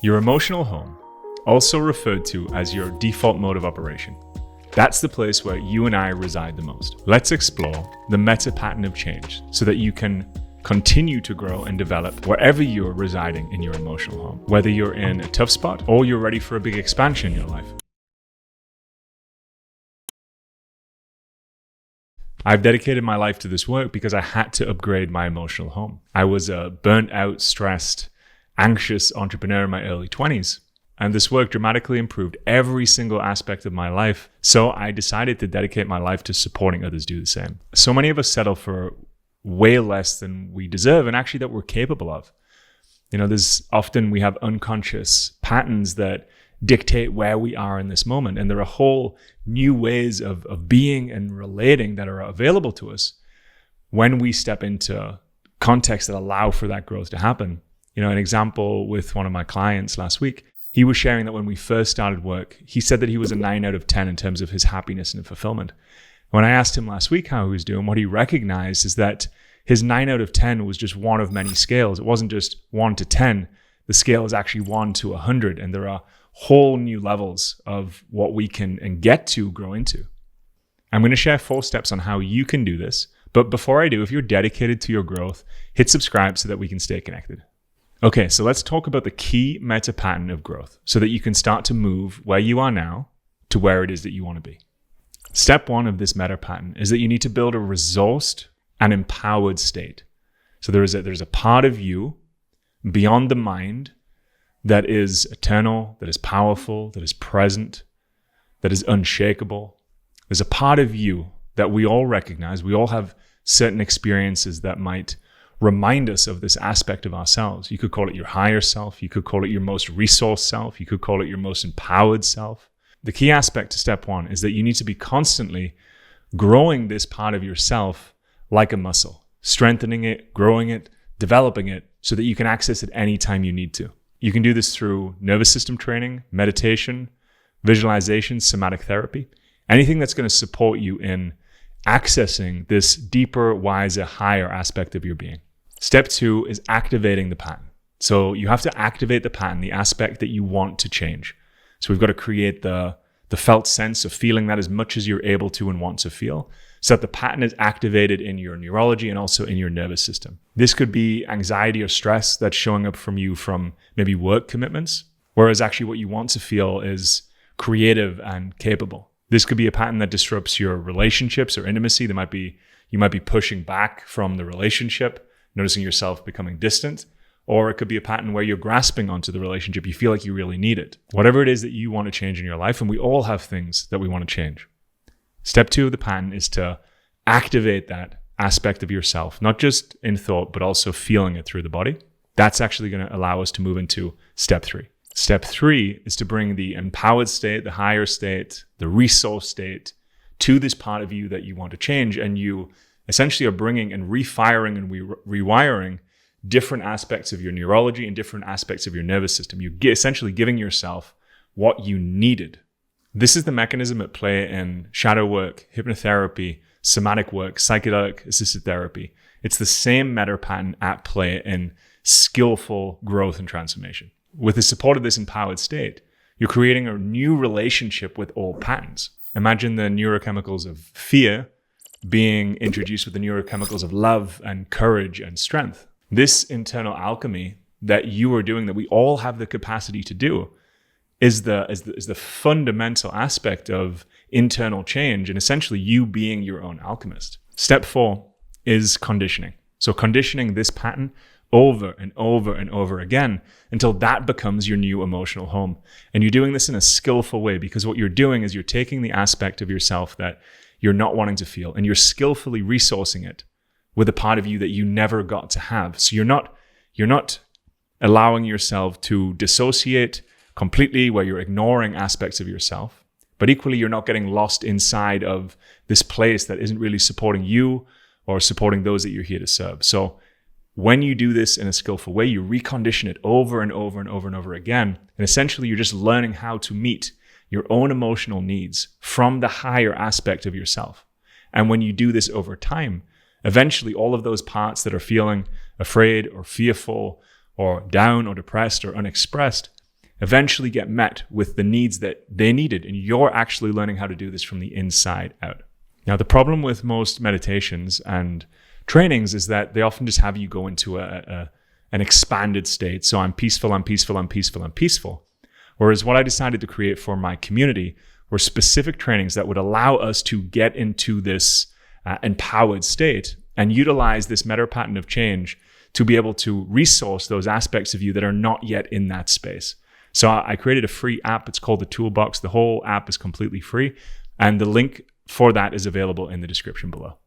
Your emotional home, also referred to as your default mode of operation. That's the place where you and I reside the most. Let's explore the meta pattern of change so that you can continue to grow and develop wherever you're residing in your emotional home, whether you're in a tough spot or you're ready for a big expansion in your life. I've dedicated my life to this work because I had to upgrade my emotional home. I was a burnt out, stressed, anxious entrepreneur in my early 20s. And this work dramatically improved every single aspect of my life. So I decided to dedicate my life to supporting others do the same. So many of us settle for way less than we deserve and actually that we're capable of. We have unconscious patterns that dictate where we are in this moment. And there are whole new ways of being and relating that are available to us when we step into contexts that allow for that growth to happen. An example with one of my clients last week, he was sharing that when we first started work, he said that he was a 9 out of 10 in terms of his happiness and fulfillment. When I asked him last week how he was doing, what he recognized is that his 9 out of 10 was just one of many scales. It wasn't just 1 to 10. The scale is actually 1 to 100. And there are whole new levels of what we can and get to grow into. I'm going to share 4 steps on how you can do this. But before I do, if you're dedicated to your growth, hit subscribe so that we can stay connected. Okay, so let's talk about the key meta pattern of growth so that you can start to move where you are now to where it is that you want to be. Step 1 of this meta pattern is that you need to build a resourced and empowered state. So there's a part of you beyond the mind that is eternal, that is powerful, that is present, that is unshakable. There's a part of you that we all recognize. We all have certain experiences that might remind us of this aspect of ourselves. You could call it your higher self. You could call it your most resourced self. You could call it your most empowered self. The key aspect to step 1 is that you need to be constantly growing this part of yourself like a muscle, strengthening it, growing it, developing it so that you can access it anytime you need to. You can do this through nervous system training, meditation, visualization, somatic therapy, anything that's going to support you in accessing this deeper, wiser, higher aspect of your being. Step 2 is activating the pattern. So you have to activate the pattern, the aspect that you want to change. So we've got to create the felt sense of feeling that as much as you're able to and want to feel, so that the pattern is activated in your neurology and also in your nervous system. This could be anxiety or stress that's showing up from you from maybe work commitments, whereas actually what you want to feel is creative and capable. This could be a pattern that disrupts your relationships or intimacy. You might be pushing back from the relationship, noticing yourself becoming distant, or it could be a pattern where you're grasping onto the relationship. You feel like you really need it. Whatever it is that you want to change in your life, and we all have things that we want to change. Step 2 of the pattern is to activate that aspect of yourself, not just in thought, but also feeling it through the body. That's actually going to allow us to move into step 3. Step 3 is to bring the empowered state, the higher state, the resource state to this part of you that you want to change. And you essentially are bringing and refiring and rewiring different aspects of your neurology and different aspects of your nervous system. You're essentially giving yourself what you needed. This is the mechanism at play in shadow work, hypnotherapy, somatic work, psychedelic assisted therapy. It's the same meta pattern at play in skillful growth and transformation. With the support of this empowered state, you're creating a new relationship with all patterns. Imagine the neurochemicals of fear being introduced with the neurochemicals of love and courage and strength. This internal alchemy that you are doing, that we all have the capacity to do, is the fundamental aspect of internal change and essentially you being your own alchemist. Step 4 is conditioning. So conditioning this pattern over and over and over again until that becomes your new emotional home. And you're doing this in a skillful way because what you're doing is you're taking the aspect of yourself that you're not wanting to feel and you're skillfully resourcing it with a part of you that you never got to have. So you're not allowing yourself to dissociate completely where you're ignoring aspects of yourself, but equally you're not getting lost inside of this place that isn't really supporting you or supporting those that you're here to serve. So when you do this in a skillful way, you recondition it over and over and over and over again. And essentially you're just learning how to meet your own emotional needs from the higher aspect of yourself. And when you do this over time, eventually all of those parts that are feeling afraid or fearful or down or depressed or unexpressed eventually get met with the needs that they needed. And you're actually learning how to do this from the inside out. Now, the problem with most meditations and trainings is that they often just have you go into an expanded state. So I'm peaceful, I'm peaceful, I'm peaceful, I'm peaceful. Whereas what I decided to create for my community were specific trainings that would allow us to get into this empowered state and utilize this meta pattern of change to be able to resource those aspects of you that are not yet in that space. So I created a free app. It's called the Toolbox. The whole app is completely free. And the link for that is available in the description below.